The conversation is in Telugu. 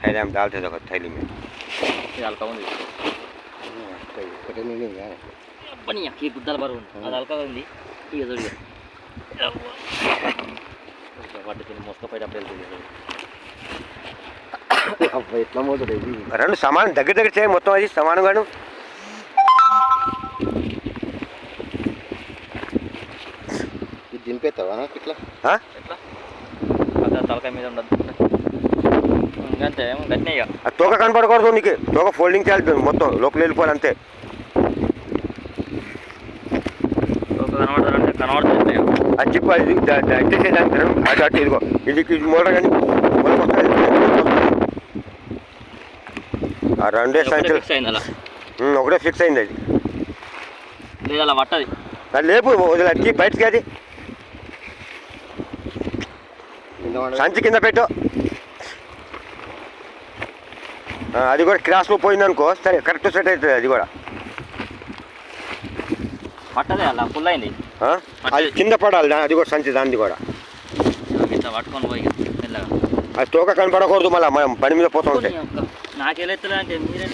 थैली में डालते देखो थैली में ये हल्का ఉంది बढ़िया की गुद्दल बार అది హల్కాగా ఉంది ఇక చూడు వాటి తిని మోసుకపోయేటప్పుడు వెళ్తుంది ఎట్లా మోతుంది రెండు సమానం దగ్గర దగ్గర చేయి మొత్తం అది సమానంగాను ఇది దింపేస్తావా ఇట్లా ఎట్లా అదే తలకాయ మీద ఉండదు అంతే గట్టినే ఇక తోక కనపడకూడదు నీకు తోక ఫోల్డింగ్ చేయాలి మొత్తం లోపల వెళ్ళిపోవాలి అంతే కనబడతారంటే కనబడుతుంది అది చెప్పు అది అడ్జస్ట్ అటు అటు ఇదిగో ఇది మోటార్ కానీ ఆ రెండే సంచులు ఫిక్స్ అయింది అలా ఒకటే ఫిక్స్ అయింది అది లేదు అలా పట్టది అది లేపు వదిలి బయటకి అది సంచి కింద పెట్టు అది కూడా క్రాస్లో పోయిందనుకో సరే కరెక్ట్ సెట్ అవుతుంది అది కూడా పట్టదే అలా ఫుల్ అయింది అది కింద పడాలి అది కూడా సంచి దాన్ని కూడా ఇట్లా పట్టుకొని పోయి మెల్లగా అది తోక కనపడకూడదు మళ్ళీ మనం పని మీద పోతూ ఉంటాయి నాకెళ్ళెత్తలే అంటే మీరే